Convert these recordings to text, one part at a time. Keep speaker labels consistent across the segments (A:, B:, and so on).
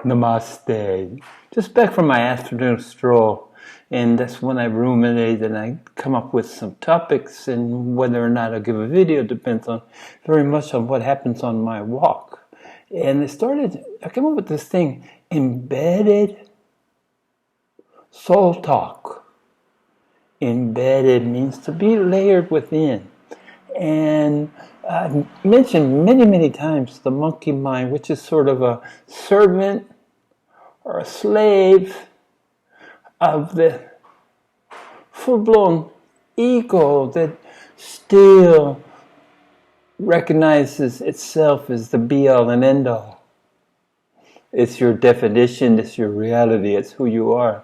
A: Namaste. Just back from my afternoon stroll, and that's when I ruminate and I come up with some topics, and whether or not I'll give a video depends on very much on what happens on my walk. And I came up with this thing, embedded soul talk. Embedded means to be layered within. And I've mentioned many, many times the monkey mind, which is sort of a servant or a slave of the full-blown ego that still recognizes itself as the be-all and end-all. It's your definition, it's your reality, it's who you are.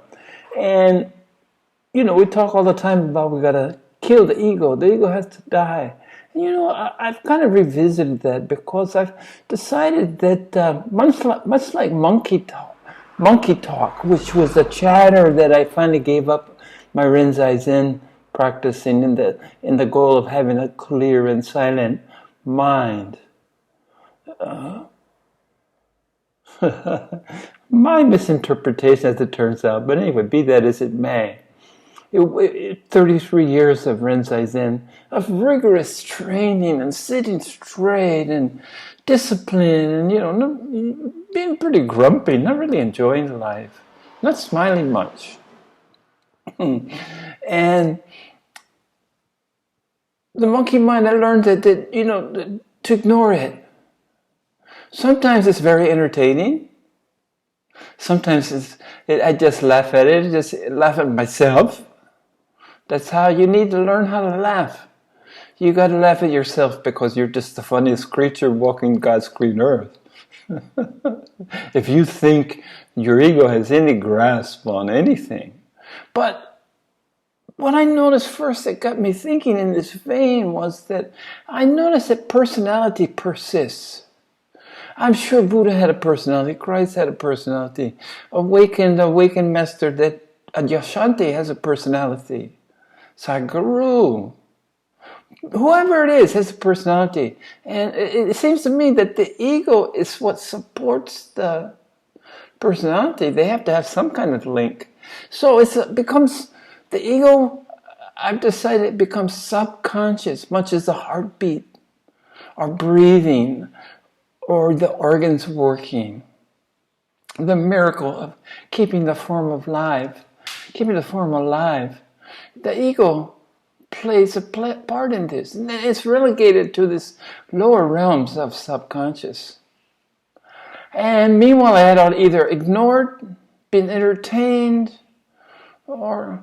A: And, we talk all the time about we gotta kill the ego has to die. I've kind of revisited that because I've decided that much like monkey talk, which was a chatter that I finally gave up my Rinzai Zen practicing in the goal of having a clear and silent mind. My misinterpretation, as it turns out, but anyway, be that as it may. 33 years of Rinzai Zen, of rigorous training and sitting straight and discipline and, being pretty grumpy, not really enjoying life, not smiling much. And the monkey mind, I learned that to ignore it. Sometimes it's very entertaining. Sometimes I just laugh at it, just laugh at myself. That's how you need to learn how to laugh. You got to laugh at yourself because you're just the funniest creature walking God's green earth. If you think your ego has any grasp on anything. But what I noticed first that got me thinking in this vein was that I noticed that personality persists. I'm sure Buddha had a personality, Christ had a personality, awakened master that Adyashanti has a personality. Sadhguru, whoever it is, has a personality. And it seems to me that the ego is what supports the personality. They have to have some kind of link. So it becomes, the ego, I've decided it becomes subconscious, much as the heartbeat, or breathing, or the organs working. The miracle of keeping the form alive. The ego plays a part in this. And it's relegated to this lower realms of subconscious. And meanwhile, I had either ignored, been entertained, or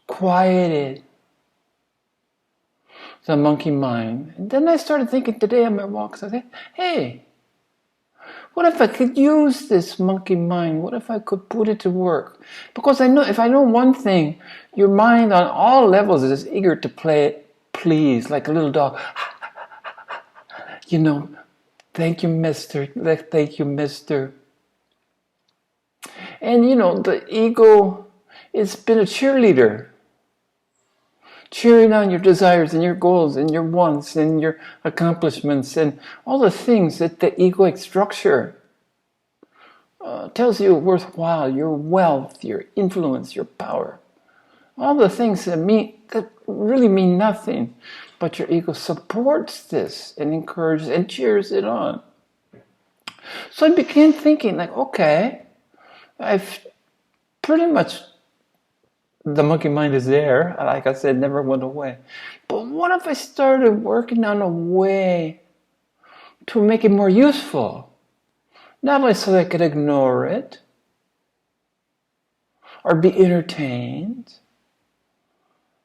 A: quieted the monkey mind. And then I started thinking today on my walks, I said, hey, what if I could use this monkey mind? What if I could put it to work? Because if I know one thing, your mind on all levels is eager to please, like a little dog. Thank you, mister. Thank you, mister. And the ego, it's been a cheerleader. Cheering on your desires and your goals and your wants and your accomplishments and all the things that the egoic structure tells you are worthwhile, your wealth, your influence, your power. All the things that really mean nothing, but your ego supports this and encourages and cheers it on. So I began thinking okay, I've pretty much, the monkey mind is there, like I said, never went away. But what if I started working on a way to make it more useful? Not only so that I could ignore it, or be entertained.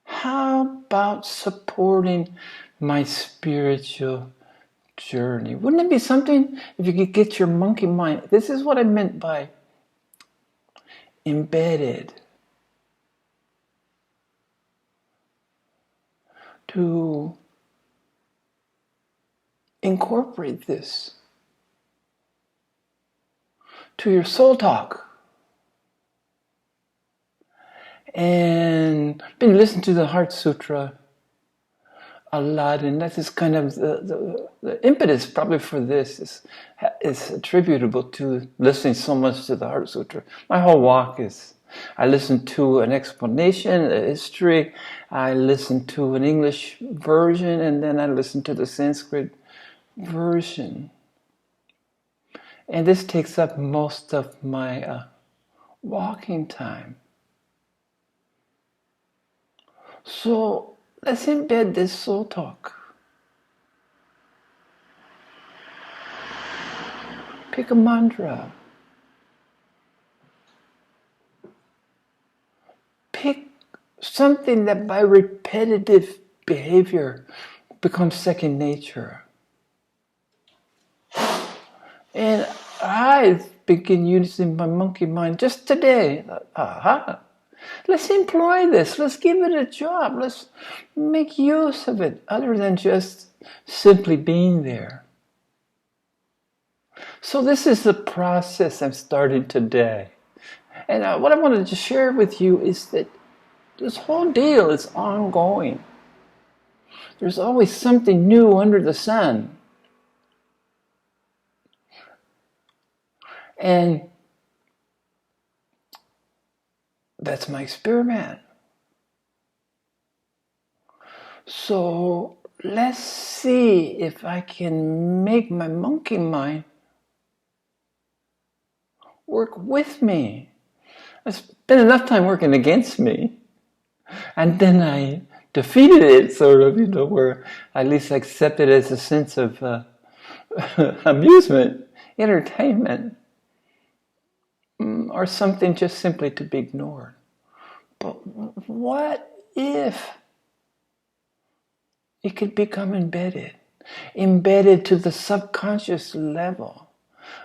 A: How about supporting my spiritual journey? Wouldn't it be something if you could get your monkey mind? This is what I meant by embedded. To incorporate this to your soul talk. And been listening to the Heart Sutra a lot, and that is kind of the impetus probably for this is attributable to listening so much to the Heart Sutra. My whole walk is, I listen to an explanation, a history, I listen to an English version, and then I listen to the Sanskrit version. And this takes up most of my walking time. So let's embed this soul talk. Pick a mantra. Pick something that by repetitive behavior becomes second nature. And I begin using my monkey mind just today. Aha! Let's employ this. Let's give it a job. Let's make use of it other than just simply being there. So this is the process I'm starting today. And what I wanted to share with you is that this whole deal is ongoing. There's always something new under the sun. And that's my experiment. So let's see if I can make my monkey mind work with me. I spent enough time working against me, and then I defeated it, sort of, where I at least accept it as a sense of amusement, entertainment, or something just simply to be ignored. But what if it could become embedded to the subconscious level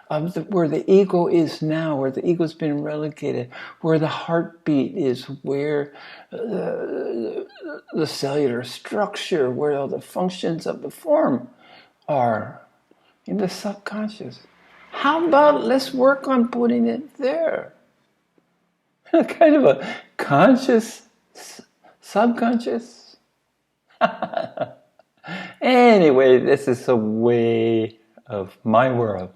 A: of where the ego is now, where the ego's been relegated, where the heartbeat is, where the cellular structure, where all the functions of the form are, in the subconscious. How about let's work on putting it there? Kind of a conscious, subconscious. Anyway, this is a way of my world.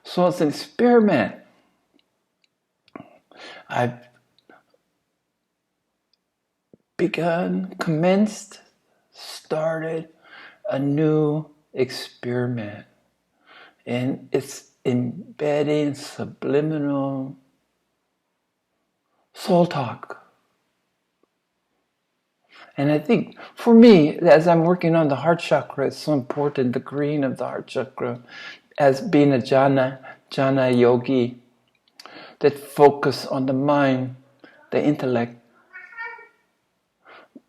A: So it's an experiment. I've started a new experiment. And it's embedding subliminal soul talk. And I think for me, as I'm working on the heart chakra, it's so important, the green of the heart chakra, as being a jhana yogi, that focus on the mind, the intellect,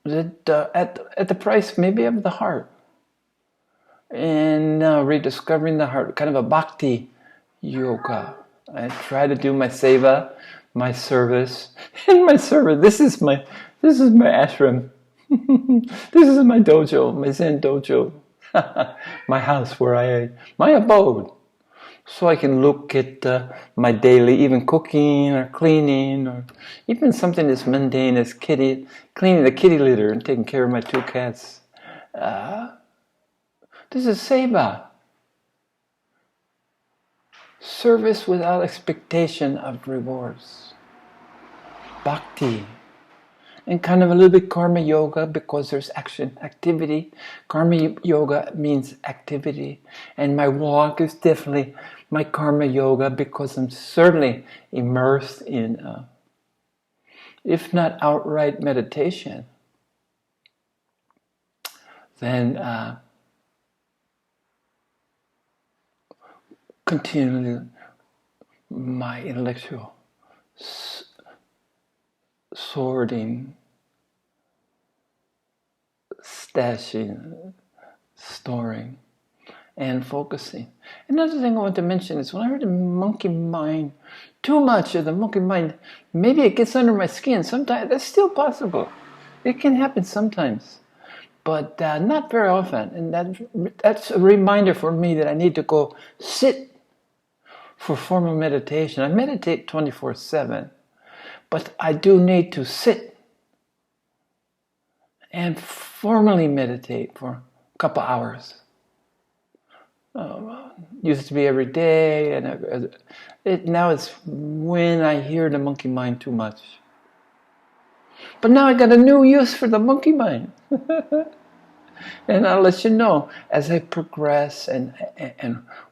A: that at the price maybe of the heart. And rediscovering the heart, kind of a bhakti yoga. I try to do my seva, my service, and my service. This is my ashram. This is my dojo, my Zen dojo, my house my abode. So I can look at my daily, even cooking or cleaning, or even something as mundane as cleaning the kitty litter and taking care of my 2 cats. This is seva. Service without expectation of rewards. Bhakti. And kind of a little bit karma yoga because there's activity. Karma yoga means activity. And my walk is definitely my karma yoga because I'm certainly immersed in, if not outright meditation, then continually my intellectual sorting, stashing, storing, and focusing. Another thing I want to mention is when I heard the monkey mind, too much of the monkey mind, maybe it gets under my skin. Sometimes that's still possible. It can happen sometimes, but not very often. And that's a reminder for me that I need to go sit for formal meditation. I meditate 24/7, but I do need to sit and formally meditate for a couple hours. Used to be every day, and now it's when I hear the monkey mind too much. But now I got a new use for the monkey mind. And I'll let you know as I progress and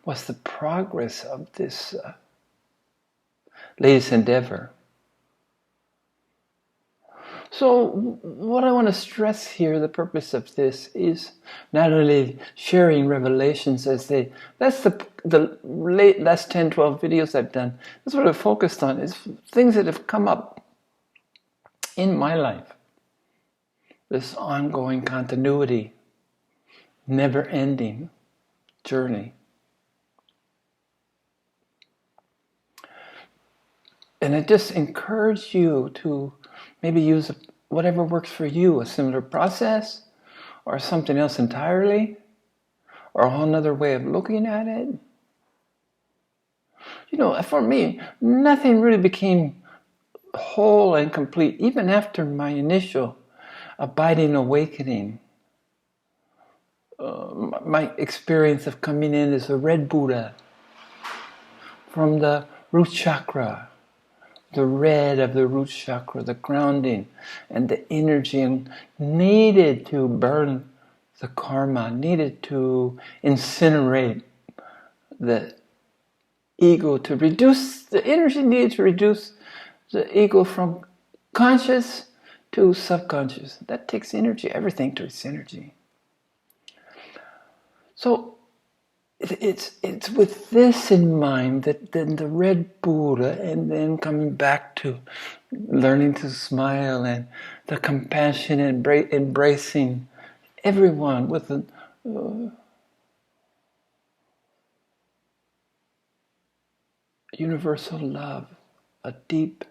A: what's the progress of this latest endeavor. So what I want to stress here, the purpose of this is not only sharing revelations that's the last 10, 12 videos I've done. That's what I've focused on, is things that have come up in my life. This ongoing continuity, never-ending journey. And I just encourage you to maybe use whatever works for you, a similar process, or something else entirely, or a whole other way of looking at it. You know, for me, nothing really became whole and complete, even after my initial abiding awakening. My experience of coming in as a red Buddha from the root chakra, the red of the root chakra, the grounding and the energy, and needed to burn the karma, needed to incinerate the ego, to reduce the energy needed to reduce the ego from conscious to subconscious. That takes energy. Everything takes energy. So it's with this in mind that then the red Buddha, and then coming back to learning to smile and the compassion and embracing everyone with a universal love, a deep,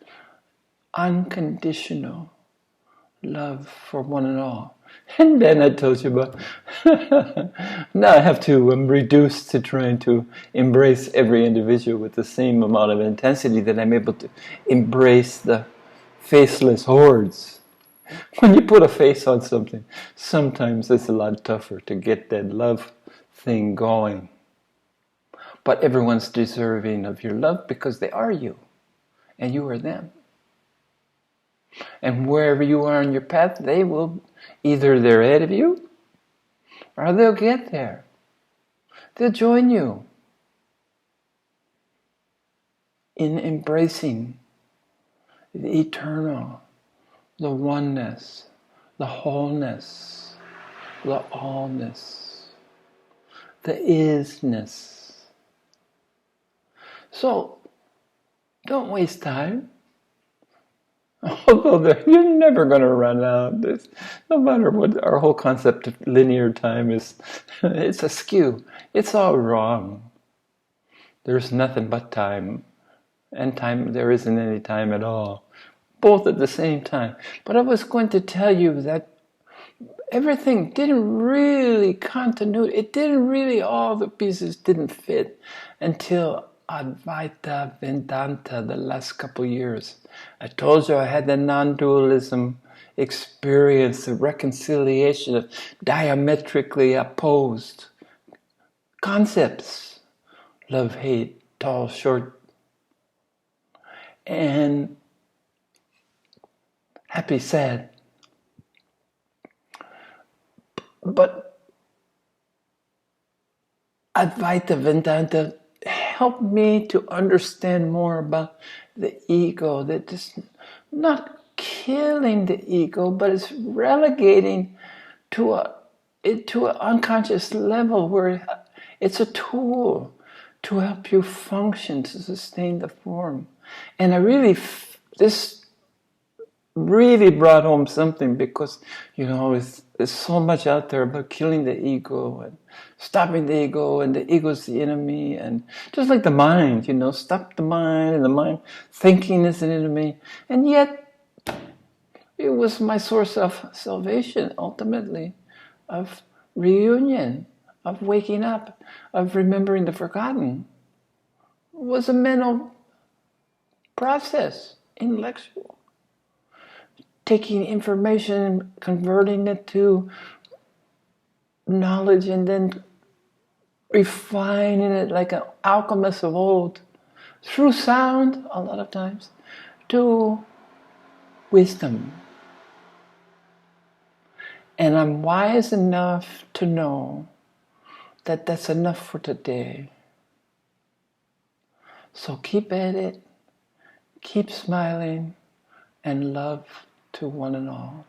A: unconditional love for one and all. And then I told you about, now I have to reduce to trying to embrace every individual with the same amount of intensity that I'm able to embrace the faceless hordes. When you put a face on something, sometimes it's a lot tougher to get that love thing going. But everyone's deserving of your love because they are you, and you are them. And wherever you are on your path, they will, either they're ahead of you, or they'll get there. They'll join you in embracing the eternal, the oneness, the wholeness, the allness, the isness. So, don't waste time. Although you're never going to run out. No matter what, our whole concept of linear time is, it's askew. It's all wrong. There's nothing but time. And time, there isn't any time at all. Both at the same time. But I was going to tell you that everything didn't really all the pieces didn't fit until Advaita Vedanta the last couple years. I told you I had the non-dualism experience, the reconciliation of diametrically opposed concepts. Love, hate, tall, short, and happy, sad. But Advaita Vedanta helped me to understand more about the ego, that it's not killing the ego, but it's relegating to an unconscious level where it's a tool to help you function, to sustain the form. And this really brought home something, because, there's so much out there about killing the ego and stopping the ego, and the ego's the enemy, and just like the mind, stop the mind, and the mind thinking is an enemy. And yet, it was my source of salvation, ultimately, of reunion, of waking up, of remembering the forgotten. It was a mental process, intellectual. taking information, converting it to knowledge, and then refining it like an alchemist of old, through sound, a lot of times, to wisdom. And I'm wise enough to know that that's enough for today. So keep at it, keep smiling, and love to one and all.